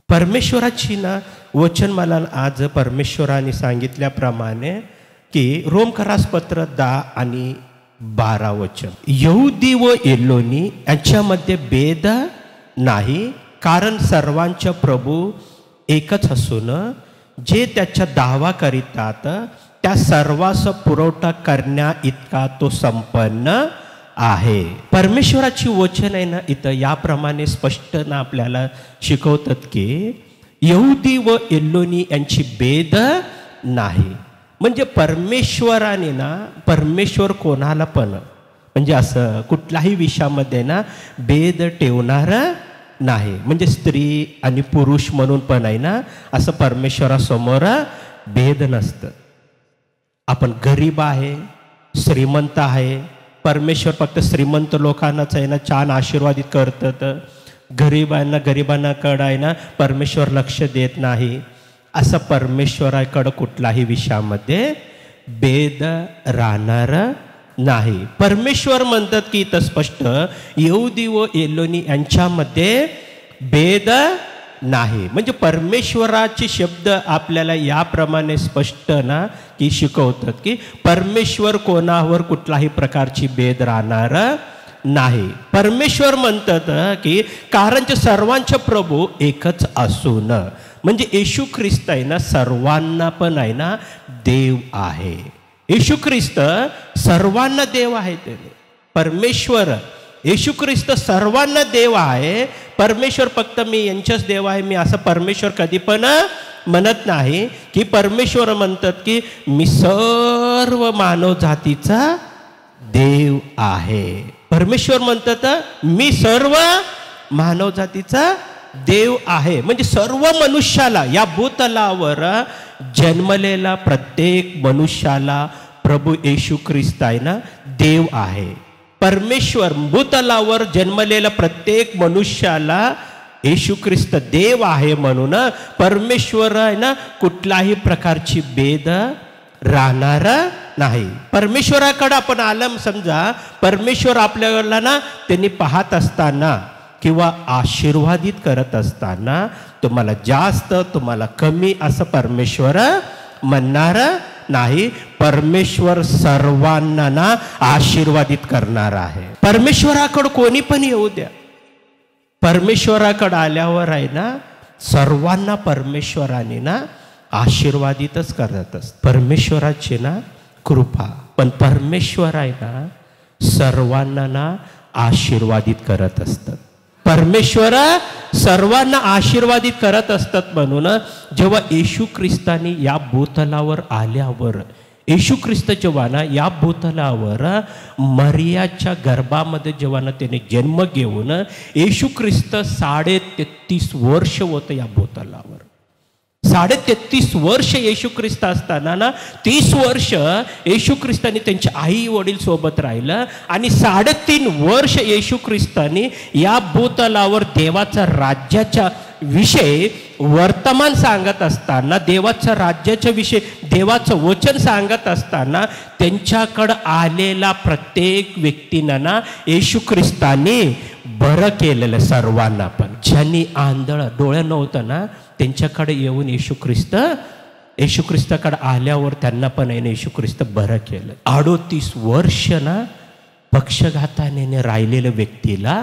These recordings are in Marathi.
परमेश्वराची ना वचन मला आज परमेश्वराने सांगितल्याप्रमाणे की रोमकरास पत्र 10 आणि 12 वचन, यहुदी व एलोनी यांच्यामध्ये भेद नाही, कारण सर्वांचा प्रभू एकच असून जे त्याचा दावा करीतात त्या सर्वांस पुरवठा करण्या इतका तो संपन्न आहे. परमेश्वराची वचन आहे ना इथं याप्रमाणे स्पष्ट ना आपल्याला शिकवतात की यहुदी व एल्लोनी यांची भेद नाही. म्हणजे परमेश्वराने ना, परमेश्वर कोणाला पण म्हणजे असं कुठल्याही विषयामध्ये ना भेद ठेवणार नाही. म्हणजे स्त्री आणि पुरुष म्हणून पण आहे ना असं परमेश्वरासमोर भेद नसतं. आपण गरीब आहे, श्रीमंत आहे, परमेश्वर फक्त श्रीमंत लोकांनाच आहे ना छान आशीर्वादित करतात, गरिबांनाकडं आहे ना परमेश्वर लक्ष देत नाही. असं परमेश्वराकडं कुठलाही विषयामध्ये भेद राहणार नाही. परमेश्वर म्हणतात की इथं स्पष्ट यहुदी व एलोनी यांच्यामध्ये भेद नाही. म्हणजे परमेश्वराचे शब्द आपल्याला याप्रमाणे स्पष्ट ना की शिकवतात की परमेश्वर कोणावर कुठलाही प्रकारची भेद राहणार नाही. परमेश्वर म्हणतात की कारण सर्वांचे प्रभू एकच असून, म्हणजे येशू ख्रिस्त आहे ना सर्वांना पण आहे ना देव आहे. येशू ख्रिस्त सर्वांना देव आहे. त्याने परमेश्वर येशू ख्रिस्त सर्वांना देव आहे. परमेश्वर फक्त मी यांच्याच देव आहे मी असं परमेश्वर कधी पण म्हणत नाही. की परमेश्वर म्हणतात की मी सर्व मानव जातीचा देव आहे. परमेश्वर म्हणतात मी सर्व मानव जातीचा देव आहे. म्हणजे सर्व मनुष्याला, या भूतलावर जन्मलेला प्रत्येक मनुष्याला प्रभू येशू ख्रिस्त आहे ना देव आहे. परमेश्वर भूतलावर जन्मलेला प्रत्येक मनुष्याला येशू ख्रिस्त देव आहे. म्हणून परमेश्वर आहे ना कुठलाही प्रकारची भेद राहणार नाही. परमेश्वराकडे आपण आलं समजा, परमेश्वर आपल्याला ना त्यांनी पाहत असताना किंवा आशीर्वादित करत असताना तुम्हाला जास्त तुम्हाला कमी असं परमेश्वर म्हणणार नाही. परमेश्वर सर्वांना ना आशीर्वादित करणार आहे. परमेश्वराकडे कोणी पण येऊ द्या, परमेश्वराकडे आल्यावर आहे ना सर्वांना परमेश्वराने ना आशीर्वादितच करत असत. परमेश्वराची ना कृपा, पण परमेश्वर आहे ना सर्वांना ना आशीर्वादित करत असतात. परमेश्वर सर्वांना आशीर्वादित करत असतात. म्हणून जेव्हा येशू ख्रिस्तानी या भूतलावर आल्यावर, येशू ख्रिस्त जेव्हा ना या भूतलावर मरियाच्या गर्भामध्ये जेव्हा ना त्याने जन्म घेऊन, येशू ख्रिस्त 33.5 वर्ष होतं या भूतलावर. 33.5 वर्ष येशू ख्रिस्त असताना ना 30 वर्ष येशू ख्रिस्तानी त्यांच्या आई वडील सोबत राहिलं आणि 3.5 वर्ष येशू ख्रिस्तानी या भूतलावर देवाचा राज्याच्या विषय वर्तमान सांगत असताना, देवाच्या राज्याच्या विषय देवाचं वचन सांगत असताना त्यांच्याकडं आलेला प्रत्येक व्यक्तींना ना येशू ख्रिस्तानी बरं केलेलं. सर्वांना पण ज्यांनी आंधळ डोळं नव्हतं ना त्यांच्याकडे येऊन येशू ख्रिस्ताकडे आल्यावर त्यांना पण आहे ना येशू ख्रिस्त बरं केलं. 38 वर्ष ना पक्षघाताने राहिलेल्या व्यक्तीला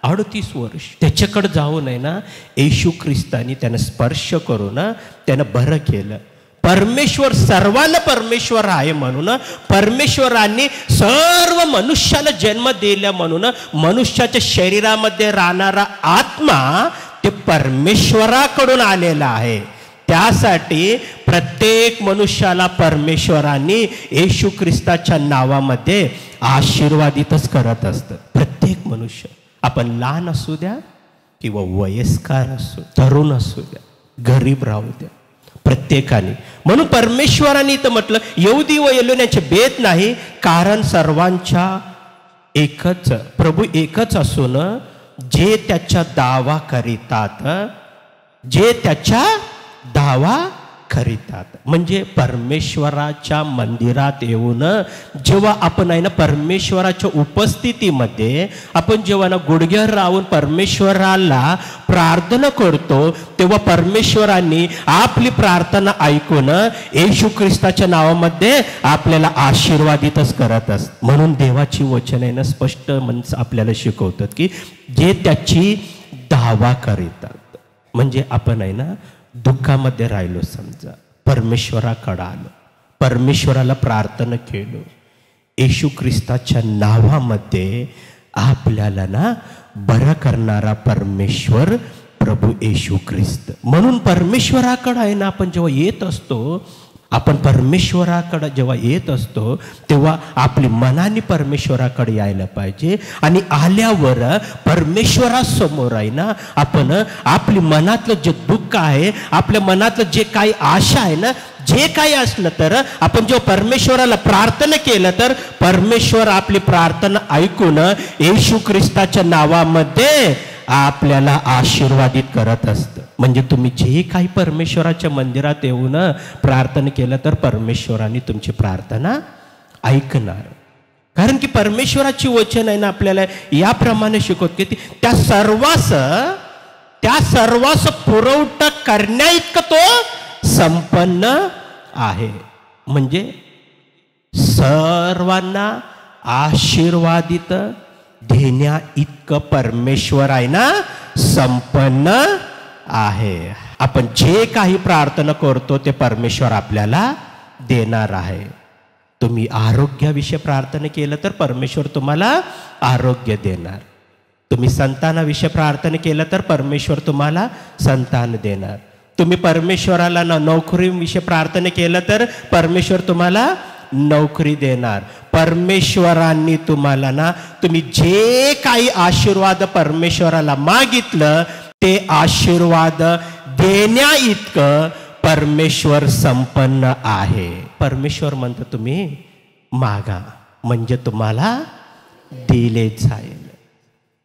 38 वर्ष त्याच्याकडे जाऊन आहे ना येशू ख्रिस्तानी त्यानं स्पर्श करून त्यानं बरं केलं. परमेश्वर सर्वांना परमेश्वर आहे. म्हणून परमेश्वरांनी सर्व मनुष्याला जन्म दिला. म्हणून मनुष्याच्या शरीरामध्ये राहणारा आत्मा ते परमेश्वराकडून आलेला आहे. त्यासाठी प्रत्येक मनुष्याला परमेश्वरांनी येशू ख्रिस्ताच्या नावामध्ये आशीर्वादितच करत असतात. प्रत्येक मनुष्य, आपण लहान असू द्या किंवा वयस्कर असू, तरुण असू द्या, गरीब राहू द्या, प्रत्येकाने. म्हणून परमेश्वराने तर म्हटलं यहुदी व एलोन्याचे भेद नाही, कारण सर्वांच्या एकच प्रभू एकच असून जे त्याचा दावा करीतात, जे त्याचा दावा करीतात. म्हणजे परमेश्वराच्या मंदिरात येऊन जेव्हा आपण आहे ना परमेश्वराच्या उपस्थितीमध्ये आपण जेव्हा ना गुडघ्यावर राहून परमेश्वराला प्रार्थना करतो, तेव्हा परमेश्वरांनी आपली प्रार्थना ऐकून येशू ख्रिस्ताच्या नावामध्ये आपल्याला आशीर्वादितच करत असत. म्हणून देवाची वचन आहे ना स्पष्ट आपल्याला शिकवतात की जे त्याची दावा करीतात, म्हणजे आपण आहे ना दुःखामध्ये राहिलो, समजा परमेश्वराकडे आलो, परमेश्वराला प्रार्थना केलो, येशू ख्रिस्ताच्या नावामध्ये आपल्याला ना बरं करणारा परमेश्वर प्रभू येशू ख्रिस्त. म्हणून परमेश्वराकडे आहे ना आपण जेव्हा येत असतो, आपण परमेश्वराकडे जेव्हा येत असतो तेव्हा आपली मनाने परमेश्वराकडे यायला पाहिजे. आणि आल्यावर परमेश्वरासमोर आहे ना आपण आपली मनातलं जे दुःख आहे, आपल्या मनातलं जे काही आशा आहे ना, जे काही असलं तर आपण जेव्हा परमेश्वराला प्रार्थना केलं तर परमेश्वर आपली प्रार्थना ऐकून येशू ख्रिस्ताच्या नावामध्ये आपल्याला आशीर्वादित करत असतं. म्हणजे तुम्ही जे काही परमेश्वराच्या मंदिरात येऊन प्रार्थना केलं तर परमेश्वराने तुमची प्रार्थना ऐकणार. कारण की परमेश्वराची वचन आहे ना आपल्याला याप्रमाणे शिकवत की त्या सर्वांचा पुरवठा करण्याइतकं तो संपन्न आहे. म्हणजे सर्वांना आशीर्वादित देण्या इतकं परमेश्वर आहे ना संपन्न आहे. आपण जे काही प्रार्थना करतो ते परमेश्वर आपल्याला देणार आहे. तुम्ही आरोग्याविषयी प्रार्थना केलं तर परमेश्वर तुम्हाला आरोग्य देणार. तुम्ही संतानाविषयी प्रार्थना केलं तर परमेश्वर तुम्हाला संतान देणार. तुम्ही परमेश्वराला नोकरीविषयी प्रार्थना केलं तर परमेश्वर तुम्हाला नोकरी देणार. परमेश्वरांनी तुम्हाला ना तुम्ही जे काही आशीर्वाद परमेश्वराला मागितलं ते आशीर्वाद देण्या इतकं परमेश्वर संपन्न आहे. परमेश्वर म्हणतो तुम्ही मागा म्हणजे तुम्हाला दिले जाईल.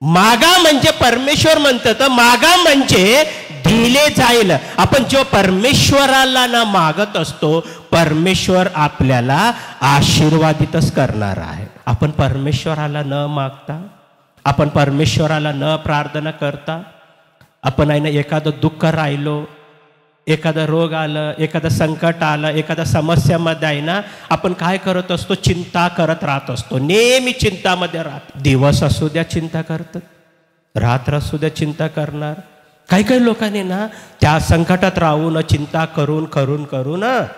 मागा म्हणजे परमेश्वर म्हणतं मागा म्हणजे दिले जाईल. आपण जेव्हा परमेश्वराला ना मागत असतो परमेश्वर आपल्याला आशीर्वादितच करणार आहे. आपण परमेश्वराला न मागता, आपण परमेश्वराला न प्रार्थना करता, आपण आहे ना एखादं दुःख राहिलो, एखादा रोग आलं, एखादं संकट आलं, एखाद्या समस्यामध्ये आहे ना आपण काय करत असतो, चिंता करत राहत असतो. नेहमी चिंतामध्ये राहत. दिवस असू द्या चिंता करतात, रात्र असू द्या चिंता करणार. काही काही लोकांनी ना त्या संकटात राहून चिंता करून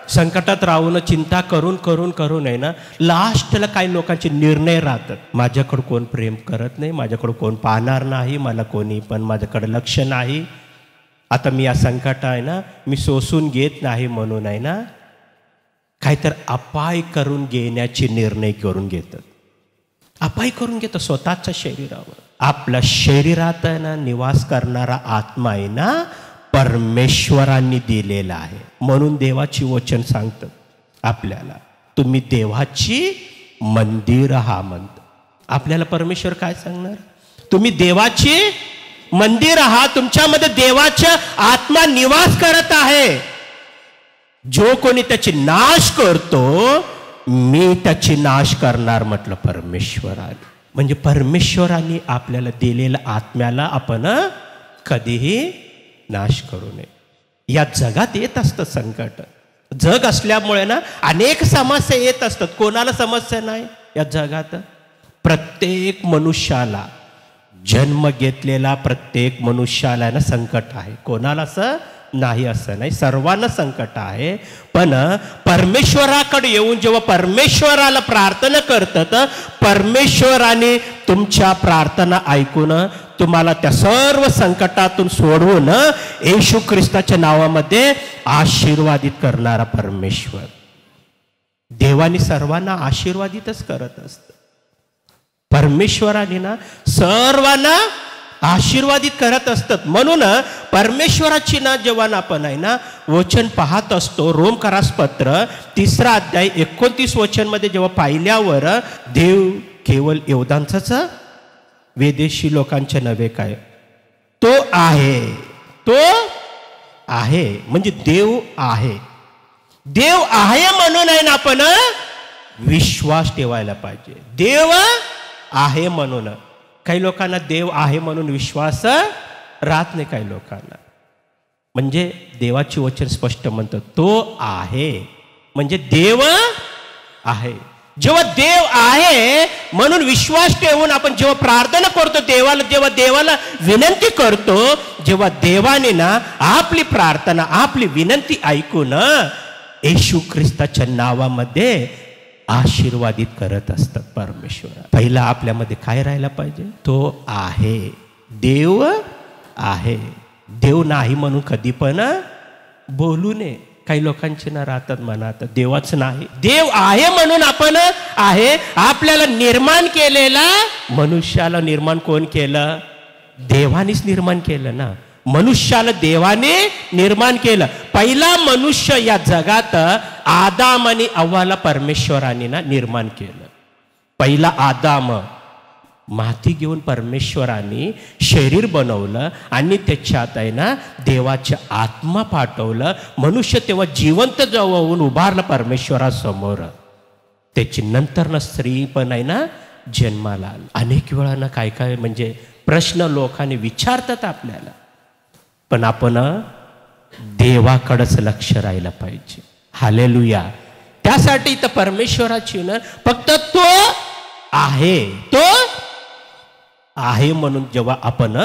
संकटात राहून चिंता करून आहे ना लास्टला काही लोकांचे निर्णय राहतात. माझ्याकडे कोण प्रेम करत नाही, माझ्याकडे कोण पाहणार नाही, मला कोणी पण माझ्याकडे लक्ष नाही, आता मी या संकट आहे ना मी सोसून घेत नाही म्हणून आहे ना काहीतरी अपाय करून घेण्याचे निर्णय करून घेतात. अपाय करून घेतात स्वतःच्या शरीरावर. आपल्या शरीरात ना निवास करणारा आत्मा आहे ना परमेश्वरांनी दिलेला आहे. म्हणून देवाची वचन सांगतं आपल्याला तुम्ही देवाची मंदिर हा म्हणतं. आपल्याला परमेश्वर काय सांगणार, तुम्ही देवाची मंदिर आहात, तुमच्यामध्ये देवाचा आत्मा निवास करत आहे. जो कोणी त्याची नाश करतो मी त्याची नाश करणार म्हटलं परमेश्वराने. म्हणजे परमेश्वराने आपल्याला दिलेल्या आत्म्याला आपण कधीही नाश करू नये. या जगात येत असतं संकट, जग असल्यामुळे ना अनेक समस्या येत असतात. कोणाला समस्या नाही या जगात? प्रत्येक मनुष्याला, जन्म घेतलेला प्रत्येक मनुष्याला ना संकट आहे. कोणाला असं नाही असं नाही, सर्वांना संकट आहे. पण परमेश्वराकडे येऊन जेव्हा परमेश्वराला प्रार्थना करतात परमेश्वराने तुमच्या प्रार्थना ऐकून तुम्हाला त्या सर्व संकटातून सोडवून येशू ख्रिस्ताच्या नावामध्ये आशीर्वादित करणारा परमेश्वर. देवाने सर्वांना आशीर्वादितच करत असतं. परमेश्वराने ना सर्वांना आशीर्वादित करत असतात. म्हणून परमेश्वराची ना जेव्हा आपण आहे ना वचन पाहत असतो, रोमकरास पत्र 3 अध्याय 29 वचनमध्ये जेव्हा पाहिल्यावर देव केवळ योद्धांचाच विदेशी लोकांचे नव्हे काय, तो आहे, तो आहे म्हणजे देव आहे. देव आहे म्हणून आहे ना आपण विश्वास ठेवायला पाहिजे. देव आहे म्हणून. काही लोकांना देव आहे म्हणून विश्वास राहत नाही. काही लोकांना म्हणजे देवाची वचन स्पष्ट म्हणतं तो आहे म्हणजे देव आहे. जेव्हा देव आहे म्हणून विश्वास ठेवून आपण जेव्हा प्रार्थना करतो देवाला, जेव्हा देवाला विनंती करतो, जेव्हा देवाने ना आपली प्रार्थना आपली विनंती ऐकून येशू ख्रिस्ताच्या नावामध्ये आशीर्वादित करत असतात परमेश्वर. पहिला आपल्यामध्ये काय राहायला पाहिजे? तो आहे. देव आहे. देव नाही म्हणून कधी पण बोलू नये. काही लोकांचे ना राहतात मनात देवाच नाही. देव आहे म्हणून आपण आहे. आपल्याला निर्माण केलेला मनुष्याला निर्माण कोण केलं? देवानेच निर्माण केलं ना. मनुष्याला देवाने निर्माण केलं. पहिला मनुष्य या जगात आदाम आणि हव्वाला परमेश्वराने ना निर्माण केलं. पहिला आदाम माती घेऊन परमेश्वराने शरीर बनवलं आणि त्याच्यात आहे ना देवाच्या आत्मा पाठवलं. मनुष्य तेव्हा जिवंत होऊन उभारलं परमेश्वरासमोर. त्याची नंतर ना स्त्री पण आहे ना जन्माला आली. अनेक वेळा ना काय काय म्हणजे प्रश्न लोकांनी विचारतात आपल्याला, पण आपण देवाकडेच लक्ष राहिलं पाहिजे. हालेलुया. त्यासाठी तर परमेश्वराची ना फक्त तो आहे. तो आहे म्हणून जेव्हा आपण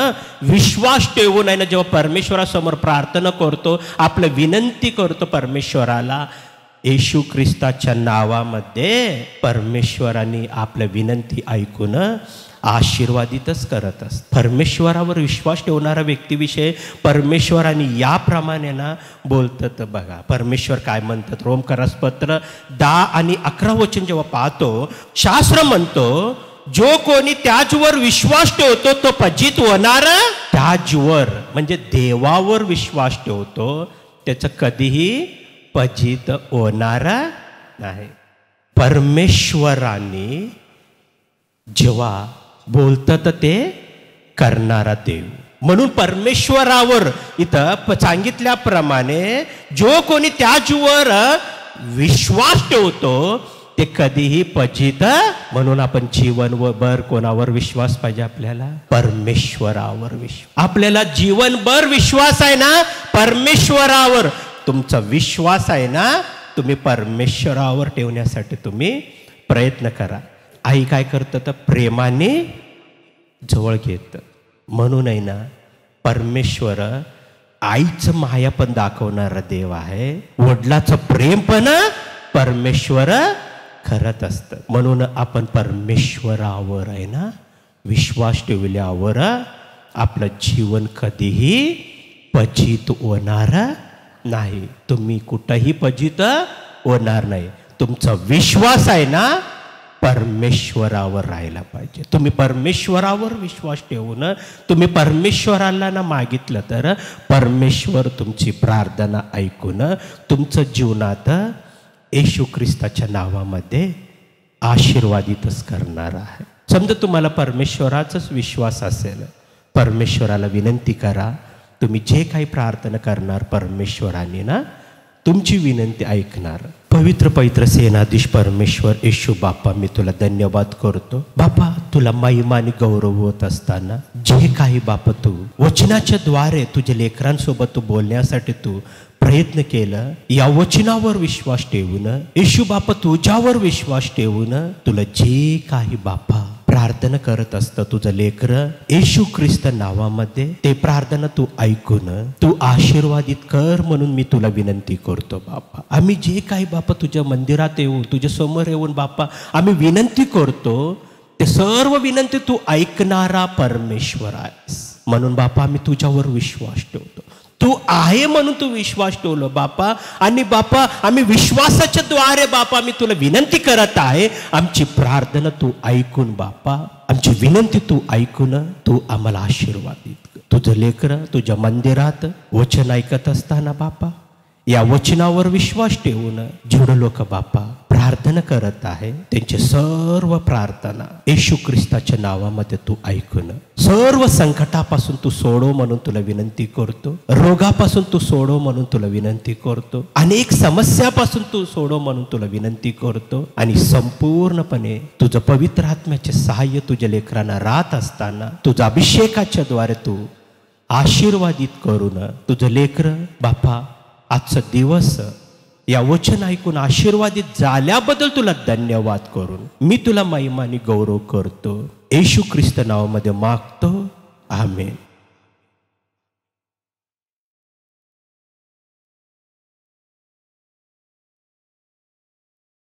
विश्वास ठेवून आहे ना जेव्हा परमेश्वरासमोर प्रार्थना करतो, आपलं विनंती करतो परमेश्वराला, येशू ख्रिस्ताच्या नावामध्ये परमेश्वराने आपल्या विनंती ऐकून आशीर्वादितच करत असत. परमेश्वरावर विश्वास ठेवणारा व्यक्तीविषयी परमेश्वराने याप्रमाणे ना बोलतात. बघा परमेश्वर काय म्हणतात. रोमकरासपत्र 10 आणि 11 वचन जेव्हा पाहतो, शास्त्र म्हणतो जो कोणी त्याचवर विश्वास ठेवतो तो पजित होणार. त्याचवर म्हणजे देवावर विश्वास ठेवतो त्याचं कधीही पजित होणार नाही. परमेश्वराने जेव्हा बोलतात ते करणारा देव म्हणून परमेश्वरावर इथं सांगितल्याप्रमाणे जो कोणी त्याचवर विश्वास ठेवतो ते कधीही पजित. म्हणून आपण जीवनभर कोणावर विश्वास पाहिजे? आपल्याला परमेश्वरावर विश्वास. आपल्याला जीवनभर विश्वास आहे ना परमेश्वरावर. तुमचा विश्वास आहे ना तुम्ही परमेश्वरावर ठेवण्यासाठी तुम्ही प्रयत्न करा. आई काय करतं तर प्रेमाने जवळ घेतं. म्हणून आहे ना परमेश्वर आईचं माया पण दाखवणारा देव आहे. वडिलाचं प्रेम पण परमेश्वर करत असतं. म्हणून आपण परमेश्वरावर आहे ना विश्वास ठेवल्यावर आपलं जीवन कधीही पजित होणार नाही. तुम्ही कुठंही पजित होणार नाही. तुमचा विश्वास आहे ना परमेश्वरावर राहायला पाहिजे. तुम्ही परमेश्वरावर विश्वास ठेवून तुम्ही परमेश्वराला ना मागितलं तर परमेश्वर तुमची प्रार्थना ऐकून तुमचं जीवनात येशू ख्रिस्ताच्या नावामध्ये आशीर्वादितच करणार आहे. समजा तुम्हाला परमेश्वराचाच विश्वास असेल, परमेश्वराला विनंती करा. तुम्ही जे काही प्रार्थना करणार परमेश्वराने ना तुमची विनंती ऐकणार. पवित्र सेनाधीश परमेश्वर येशू बाप्पा, मी तुला धन्यवाद करतो. बाप्पा तुला महिमा आणि गौरव होत असताना जे काही बाप्पा तू वचनाच्या द्वारे तुझ्या लेकरांसोबत तू बोलण्यासाठी तू प्रयत्न केलं, या वचनावर विश्वास ठेवून येशू बाप्पा तुझ्यावर विश्वास ठेवून तुला जे काही बाप्पा प्रार्थना करत असतं तुझं लेकर येशू ख्रिस्त नावामध्ये ते प्रार्थना तू ऐकून तू आशीर्वादित कर म्हणून मी तुला विनंती करतो बाप्पा. आम्ही जे काही बाप्पा तुझ्या मंदिरात येऊन तुझ्या समोर येऊन बाप्पा आम्ही विनंती करतो ते सर्व विनंती तू ऐकणारा परमेश्वर आहेस. म्हणून बाप्पा आम्ही तुझ्यावर विश्वास ठेवतो. तू आहे म्हणून तू विश्वास ठेवलो बाप्पा. आणि बाप्पा आम्ही विश्वासाच्या द्वारे बाप्पा आम्ही तुला विनंती करत आहे. आमची प्रार्थना तू ऐकून बाप्पा, आमची विनंती तू ऐकून तू आम्हाला आशीर्वादित कर. तुझं लेकरं तुझ्या मंदिरात वचन ऐकत असताना बाप्पा या वचनावर विश्वास ठेवून जेवढं लोक बाप्पा प्रार्थना करत आहे त्यांचे सर्व प्रार्थना येशू ख्रिस्ताच्या नावामध्ये तू ऐकून सर्व संकटापासून तू सोडव म्हणून तुला विनंती करतो. रोगापासून तू सोडव म्हणून तुला विनंती करतो. अनेक समस्यापासून तू सोडव म्हणून तुला विनंती करतो. आणि संपूर्णपणे तुझं पवित्र आत्म्याचे सहाय्य तुझ्या लेकरांना राहत असताना तुझ्या अभिषेकाच्या द्वारे तू आशीर्वादित करून तुझं लेकर बापा आजचा दिवस या वचन ऐकून आशीर्वादित झाल्याबद्दल तुला धन्यवाद करून मी तुला महिमा आणि गौरव करतो. येशू ख्रिस्त नावामध्ये मागतो. आमेन.